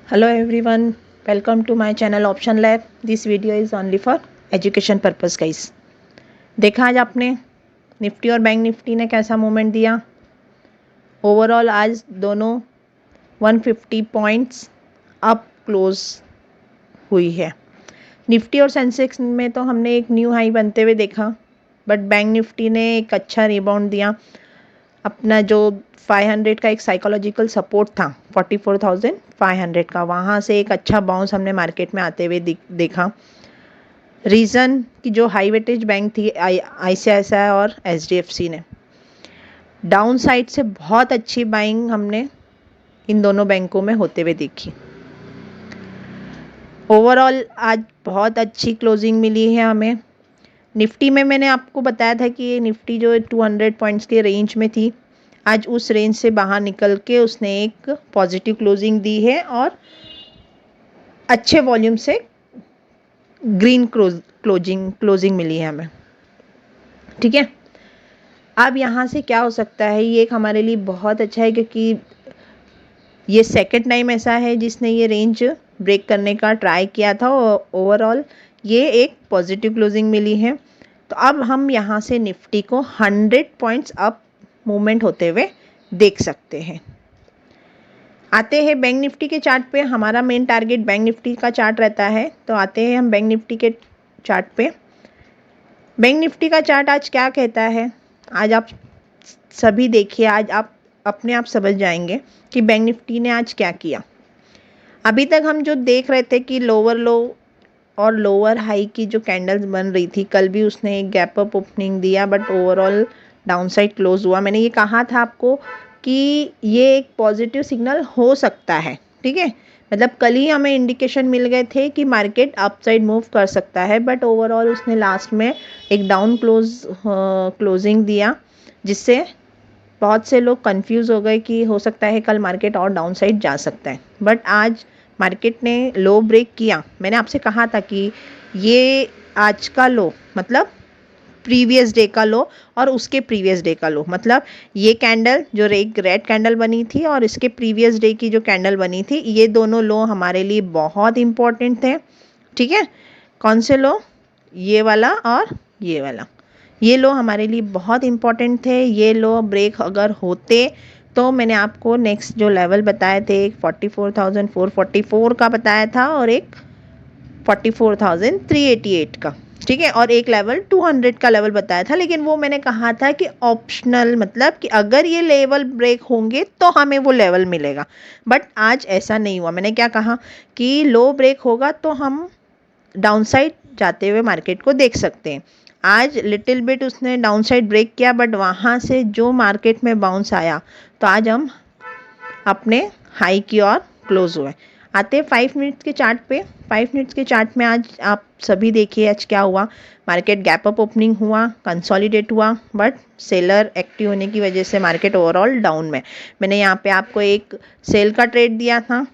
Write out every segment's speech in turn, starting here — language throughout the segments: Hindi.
Hello everyone, welcome to my channel Option Lab. This video is only for education purpose guys. देखा आज आपने निफ्टी और बैंक निफ्टी ने कैसा मूवमेंट दिया। ओवरऑल आज दोनों 150 पॉइंट्स अप क्लोज हुई है। निफ्टी और सेंसेक्स में तो हमने एक न्यू हाई बनते हुए देखा, बट बैंक निफ्टी ने एक अच्छा रिबाउंड दिया। अपना जो 500 का एक साइकोलॉजिकल सपोर्ट था 44,500 का, वहाँ से एक अच्छा बाउंस हमने मार्केट में आते हुए देखा। रीज़न कि जो हाई वेटेज बैंक थी ICICI और HDFC ने डाउन साइड से बहुत अच्छी बाइंग हमने इन दोनों बैंकों में होते हुए देखी। ओवरऑल आज बहुत अच्छी क्लोजिंग मिली है हमें। निफ्टी में मैंने आपको बताया था कि ये निफ्टी जो 200 पॉइंट्स के रेंज में थी, आज उस रेंज से बाहर निकल के उसने एक पॉजिटिव क्लोजिंग दी है और अच्छे वॉल्यूम से ग्रीन क्लोजिंग मिली है हमें। ठीक है, अब यहाँ से क्या हो सकता है, ये एक हमारे लिए बहुत अच्छा है क्योंकि ये सेकंड टाइम ऐसा है जिसने ये रेंज ब्रेक करने का ट्राई किया था और ओवरऑल ये एक पॉजिटिव क्लोजिंग मिली है। तो अब हम यहाँ से निफ्टी को 100 पॉइंट्स अप मूवमेंट होते हुए देख सकते हैं। आते हैं बैंक निफ्टी के चार्ट पे। हमारा मेन टारगेट बैंक निफ्टी का चार्ट रहता है, तो आते हैं हम बैंक निफ्टी के चार्ट पे। बैंक निफ्टी का चार्ट आज क्या कहता है, आज आप सभी देखिए, आज आप अपने आप समझ जाएंगे कि बैंक निफ्टी ने आज क्या किया। अभी तक हम जो देख रहे थे कि लोअर लो और लोअर हाई की जो कैंडल्स बन रही थी, कल भी उसने एक गैप अप ओपनिंग दिया बट ओवरऑल डाउनसाइड क्लोज हुआ। मैंने ये कहा था आपको कि ये एक पॉजिटिव सिग्नल हो सकता है। ठीक है, मतलब कल ही हमें इंडिकेशन मिल गए थे कि मार्केट अपसाइड मूव कर सकता है, बट ओवरऑल उसने लास्ट में एक डाउन क्लोजिंग दिया, जिससे बहुत से लोग कंफ्यूज हो गए कि हो सकता है कल मार्केट और डाउन साइड जा सकता है। बट आज मार्केट ने लो ब्रेक किया। मैंने आपसे कहा था कि ये आज का लो मतलब प्रीवियस डे का लो और उसके प्रीवियस डे का लो, मतलब ये कैंडल जो एक रेड कैंडल बनी थी और इसके प्रीवियस डे की जो कैंडल बनी थी, ये दोनों लो हमारे लिए बहुत इम्पोर्टेंट थे। ठीक है, कौन से लो, ये वाला और ये वाला, ये लो हमारे लिए बहुत इम्पॉर्टेंट थे। ये लो ब्रेक अगर होते तो मैंने आपको नेक्स्ट जो लेवल बताए थे, एक 44,444 का बताया था और एक 44,388 का। ठीक है, और एक लेवल 200 का लेवल बताया था, लेकिन वो मैंने कहा था कि ऑप्शनल, मतलब कि अगर ये लेवल ब्रेक होंगे तो हमें वो लेवल मिलेगा। बट आज ऐसा नहीं हुआ। मैंने क्या कहा कि लो ब्रेक होगा तो हम डाउनसाइड जाते हुए मार्केट को देख सकते हैं। आज लिटिल बिट उसने डाउनसाइड ब्रेक किया, बट वहाँ से जो मार्केट में बाउंस आया, तो आज हम अपने हाई की ओर क्लोज हुए। आते 5 मिनट्स के चार्ट पे। 5 मिनट्स के चार्ट में आज आप सभी देखिए आज क्या हुआ। मार्केट गैप अप ओपनिंग हुआ, कंसोलिडेट हुआ, बट सेलर एक्टिव होने की वजह से मार्केट ओवरऑल डाउन में। मैंने यहाँ पे आपको एक सेल का ट्रेड दिया था,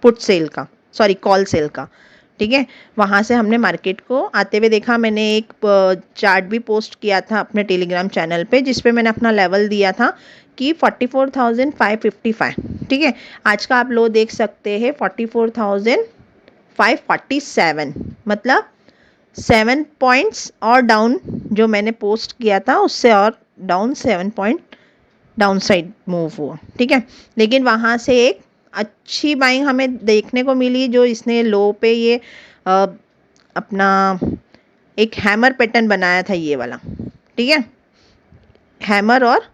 पुट सेल का, सॉरी कॉल सेल का। ठीक है, वहाँ से हमने मार्केट को आते हुए देखा। मैंने एक चार्ट भी पोस्ट किया था अपने टेलीग्राम चैनल पे, जिस पे मैंने अपना लेवल दिया था कि 44,555। ठीक है, आज का आप लो देख सकते हैं 44,547, मतलब 7 पॉइंट्स और डाउन। जो मैंने पोस्ट किया था उससे और down 7 point down side move हुआ। ठीक है, लेकिन वहाँ से एक अच्छी बाइंग हमें देखने को मिली, जो इसने लो पे ये अपना एक हैमर पैटर्न बनाया था, ये वाला। ठीक है, हैमर और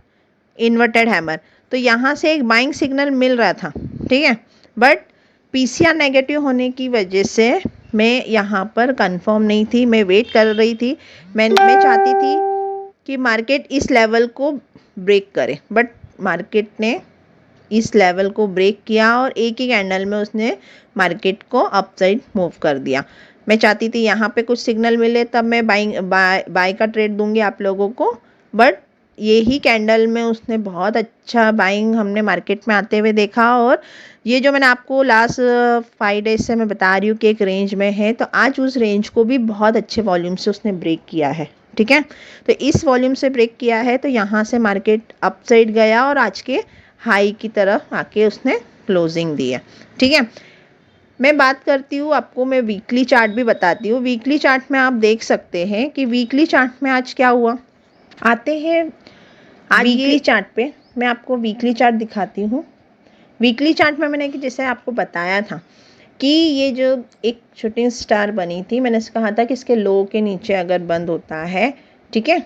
इन्वर्टेड हैमर, तो यहाँ से एक बाइंग सिग्नल मिल रहा था। ठीक है, बट PCR नेगेटिव होने की वजह से मैं यहाँ पर कंफर्म नहीं थी, मैं वेट कर रही थी। मैं चाहती थी कि मार्केट इस लेवल को ब्रेक करे, बट मार्केट ने इस लेवल को ब्रेक किया और एक ही कैंडल में उसने मार्केट को अपसाइड मूव कर दिया। मैं चाहती थी यहाँ पे कुछ सिग्नल मिले तब मैं बाय का ट्रेड दूंगी आप लोगों को, बट यही कैंडल में उसने बहुत अच्छा बाइंग हमने मार्केट में आते हुए देखा। और ये जो मैंने आपको लास्ट 5 डेज से मैं बता रही हूँ कि एक रेंज में है, तो आज उस रेंज को भी बहुत अच्छे वॉल्यूम से उसने ब्रेक किया है। ठीक है, तो इस वॉल्यूम से ब्रेक किया है, तो यहाँ से मार्केट अपसाइड गया और आज के हाई की तरफ आके उसने क्लोजिंग दी है। ठीक है, मैं बात करती हूँ आपको, मैं वीकली चार्ट भी बताती हूँ। वीकली चार्ट में आप देख सकते हैं कि वीकली चार्ट में आज क्या हुआ। आते हैं आज वीकली चार्ट पे, मैं आपको वीकली चार्ट दिखाती हूँ। वीकली चार्ट में मैंने कि जैसे आपको बताया था कि ये जो एक शूटिंग स्टार बनी थी, मैंने कहा था कि इसके लो के नीचे अगर बंद होता है, ठीक है,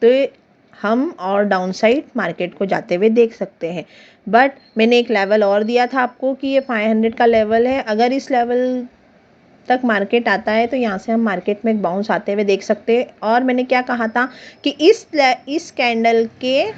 तो हम और डाउनसाइड मार्केट को जाते हुए देख सकते हैं। बट मैंने एक लेवल और दिया था आपको कि ये 500 का लेवल है, अगर इस लेवल तक मार्केट आता है तो यहाँ से हम मार्केट में एक बाउंस आते हुए देख सकते हैं। और मैंने क्या कहा था कि इस कैंडल के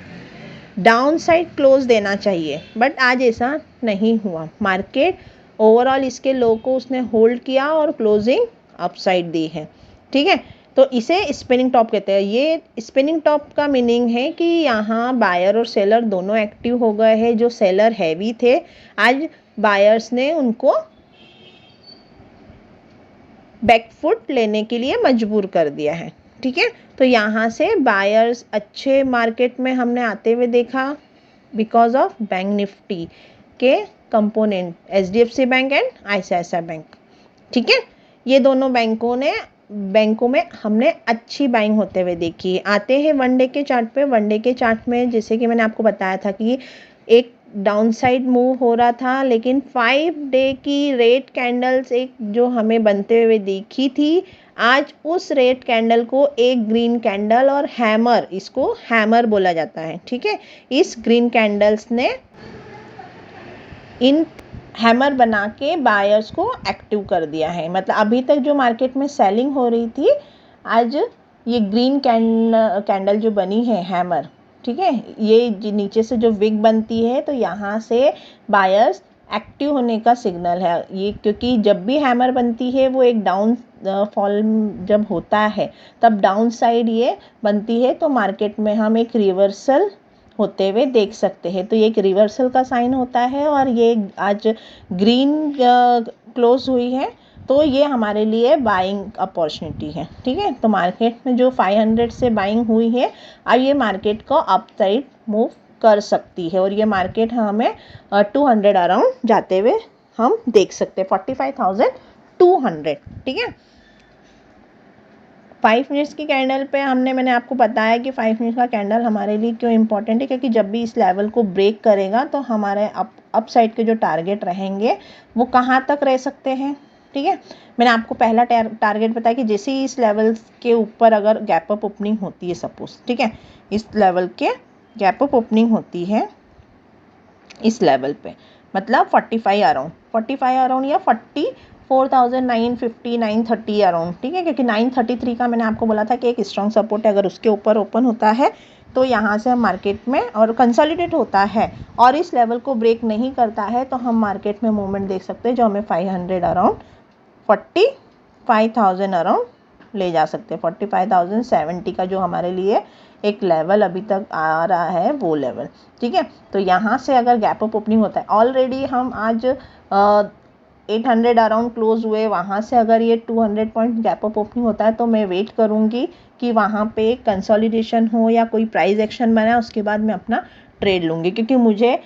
डाउन साइड क्लोज देना चाहिए, बट आज ऐसा नहीं हुआ। मार्केट ओवरऑल इसके लो को उसने होल्ड किया और क्लोजिंग अपसाइड दी है। ठीक है, तो इसे स्पिनिंग टॉप कहते हैं। ये स्पिनिंग टॉप का मीनिंग है कि यहाँ बायर और सेलर दोनों एक्टिव हो गए हैं। जो सेलर हैवी थे, आज बायर्स ने उनको बैकफुट लेने के लिए मजबूर कर दिया है। ठीक है, तो यहाँ से बायर्स अच्छे मार्केट में हमने आते हुए देखा बिकॉज ऑफ बैंक निफ्टी के component HDFC bank and ICICI bank. ठीक है, ये दोनों बैंकों में हमने अच्छी बाइंग होते हुए देखी। आते हैं वनडे के चार्ट पे। वनडे के चार्ट में जैसे कि मैंने आपको बताया था कि एक डाउनसाइड मूव हो रहा था, लेकिन 5 डे की रेड कैंडल्स एक जो हमें बनते हुए दिखी थी, आज उस रेड कैंडल को एक ग्रीन कैंडल और हैमर, इसको हैमर बोला जाता है। ठीक है, इस ग्रीन कैंडल्स ने इन हैमर बना के बायर्स को एक्टिव कर दिया है। मतलब अभी तक जो मार्केट में सेलिंग हो रही थी, आज ये ग्रीन कैंडल जो बनी है हैमर, ठीक है, ये नीचे से जो विग बनती है, तो यहाँ से बायर्स एक्टिव होने का सिग्नल है ये। क्योंकि जब भी हैमर बनती है वो एक डाउन फॉल जब होता है तब डाउन साइड ये बनती है, तो मार्केट में हम एक रिवर्सल होते हुए देख सकते हैं। तो ये एक रिवर्सल का साइन होता है और ये आज ग्रीन क्लोज हुई है, तो ये हमारे लिए बाइंग अपॉर्चुनिटी है। ठीक है, तो मार्केट में जो 500 से बाइंग हुई है, अब ये मार्केट को अप साइड मूव कर सकती है और ये मार्केट हमें 200 अराउंड जाते हुए हम देख सकते हैं, 45,200। ठीक है, 5 मिनट्स की कैंडल पे मैंने आपको बताया कि 5 मिनट्स का कैंडल हमारे लिए क्यों इंपॉर्टेंट है, क्योंकि जब भी इस लेवल को ब्रेक करेगा तो हमारे अप साइड के जो टारगेट रहेंगे वो कहाँ तक रह सकते हैं। ठीक है, मैंने आपको पहला टारगेट बताया कि जैसे ही इस लेवल के ऊपर अगर गैप अप ओपनिंग होती है, सपोज, ठीक है, इस लेवल के गैप अप ओपनिंग होती है इस लेवल पे, मतलब 45 अराउंड या 44,950 930 अराउंड। ठीक है, क्योंकि 933 का मैंने आपको बोला था कि एक स्ट्रॉन्ग सपोर्ट है। अगर उसके ऊपर ओपन होता है तो यहाँ से हम मार्केट में और कंसोलिडेट होता है और इस लेवल को ब्रेक नहीं करता है, तो हम मार्केट में मूवमेंट देख सकते हैं जो हमें 500 अराउंड 45,000 अराउंड ले जा सकते हैं। 45,070 का जो हमारे लिए एक लेवल अभी तक आ रहा है वो लेवल। ठीक है, तो यहाँ से अगर गैप अप ओपनिंग होता है, ऑलरेडी हम आज 800 अराउंड क्लोज हुए, वहाँ से अगर ये 200 पॉइंट गैप अप ओपनिंग होता है तो मैं वेट करूँगी कि वहाँ पे कंसोलिडेशन हो या कोई प्राइस एक्शन बना, उसके बाद मैं अपना ट्रेड लूँगी। क्योंकि मुझे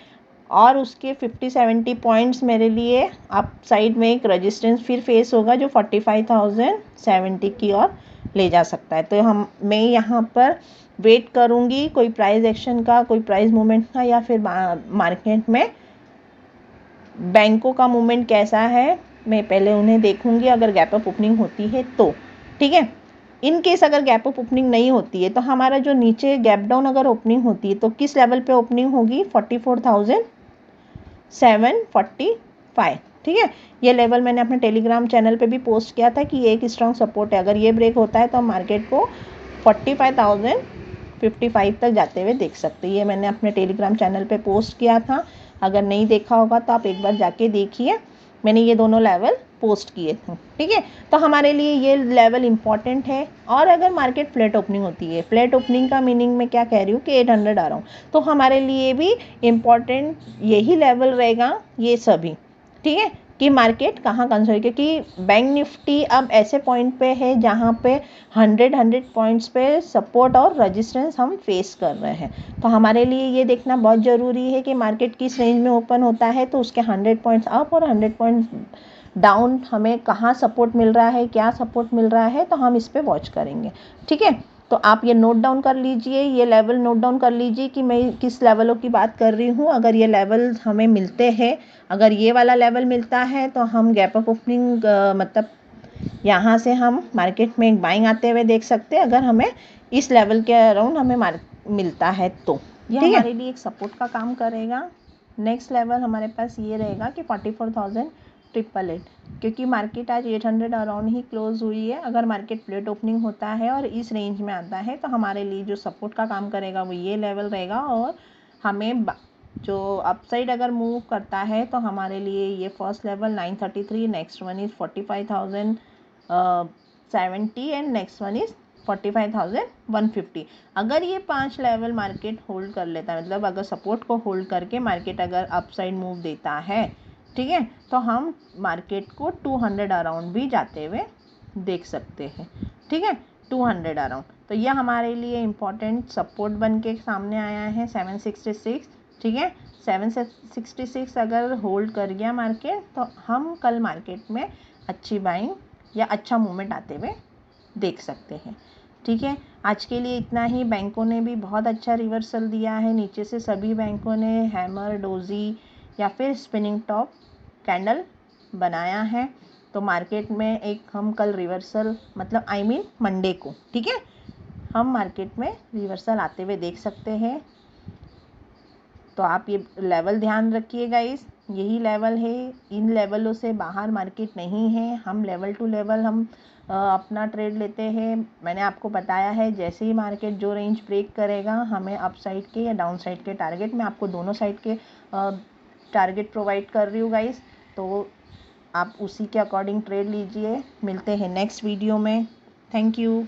और उसके 50-70 पॉइंट्स मेरे लिए अप साइड में एक रेजिस्टेंस फिर फेस होगा जो 45,070 की ओर ले जा सकता है। तो मैं यहाँ पर वेट करूँगी कोई प्राइस एक्शन का, कोई प्राइस मूवमेंट का, या फिर मार्केट में बैंकों का मूवमेंट कैसा है, मैं पहले उन्हें देखूंगी अगर गैप अप ओपनिंग होती है तो। ठीक है, इन केस अगर गैप अप ओपनिंग नहीं होती है तो हमारा जो नीचे गैप डाउन अगर ओपनिंग होती है तो किस लेवल पे ओपनिंग होगी, 44,745। ठीक है, ये लेवल मैंने अपने टेलीग्राम चैनल पे भी पोस्ट किया था कि ये एक स्ट्रॉन्ग सपोर्ट है। अगर ये ब्रेक होता है तो हम मार्केट को 45,055 तक जाते हुए देख सकते हैं। ये मैंने अपने टेलीग्राम चैनल पे पोस्ट किया था, अगर नहीं देखा होगा तो आप एक बार जाके देखिए, मैंने ये दोनों लेवल पोस्ट किए थे। ठीक है, तो हमारे लिए ये लेवल इंपॉर्टेंट है। और अगर मार्केट फ्लैट ओपनिंग होती है, फ्लैट ओपनिंग का मीनिंग मैं क्या कह रही हूँ कि 800 आ रहा हूँ, तो हमारे लिए भी इम्पॉर्टेंट यही लेवल रहेगा ये सभी। ठीक है, कि मार्केट कहाँ कंसोलिडेट, क्योंकि बैंक निफ्टी अब ऐसे पॉइंट पे है जहाँ पे 100 पॉइंट्स पे सपोर्ट और रजिस्टेंस हम फेस कर रहे हैं। तो हमारे लिए ये देखना बहुत ज़रूरी है कि मार्केट किस रेंज में ओपन होता है, तो उसके 100 पॉइंट्स अप और 100 पॉइंट्स डाउन हमें कहाँ सपोर्ट मिल रहा है, क्या सपोर्ट मिल रहा है, तो हम इस पर वॉच करेंगे। ठीक है, तो आप ये नोट डाउन कर लीजिए, ये लेवल नोट डाउन कर लीजिए कि मैं किस लेवलों की बात कर रही हूँ। अगर ये लेवल हमें मिलते हैं, अगर ये वाला लेवल मिलता है तो हम गैप अप ओपनिंग मतलब यहाँ से हम मार्केट में एक बाइंग आते हुए देख सकते हैं, अगर हमें इस लेवल के अराउंड हमें मिलता है तो ये हमारे लिए एक सपोर्ट का काम करेगा। नेक्स्ट लेवल हमारे पास ये रहेगा कि 44,888, क्योंकि मार्केट आज 800 अराउंड ही क्लोज हुई है। अगर मार्केट प्लेट ओपनिंग होता है और इस रेंज में आता है तो हमारे लिए जो सपोर्ट का काम करेगा वो ये लेवल रहेगा, और हमें जो अपसाइड अगर मूव करता है तो हमारे लिए ये first level 933, next one is 45,070 and next one is 45,150। अगर ये 5 लेवल मार्केट होल्ड कर लेता है, मतलब अगर सपोर्ट को होल्ड करके मार्केट अगर अपसाइड मूव देता है, ठीक है, तो हम मार्केट को 200 अराउंड भी जाते हुए देख सकते हैं। ठीक है, 200 अराउंड, तो यह हमारे लिए इम्पॉर्टेंट सपोर्ट बन के सामने आया है 766। ठीक है, 766 अगर होल्ड कर गया मार्केट तो हम कल मार्केट में अच्छी बाइंग या अच्छा मूवमेंट आते हुए देख सकते हैं। ठीक है, आज के लिए इतना ही। बैंकों ने भी बहुत अच्छा रिवर्सल दिया है, नीचे से सभी बैंकों ने हैमर, डोजी या फिर स्पिनिंग टॉप कैंडल बनाया है। तो मार्केट में एक हम कल रिवर्सल मतलब मंडे को, ठीक है, हम मार्केट में रिवर्सल आते हुए देख सकते हैं। तो आप ये लेवल ध्यान रखिएगा, यही लेवल है, इन लेवलों से बाहर मार्केट नहीं है। हम लेवल टू लेवल हम अपना ट्रेड लेते हैं। मैंने आपको बताया है जैसे ही मार्केट जो रेंज ब्रेक करेगा हमें अप साइड के या डाउन साइड के टारगेट, मैं आपको दोनों साइड के टारगेट प्रोवाइड कर रही हूँ गाइस, तो आप उसी के अकॉर्डिंग ट्रेड लीजिए। मिलते हैं नेक्स्ट वीडियो में। Thank you.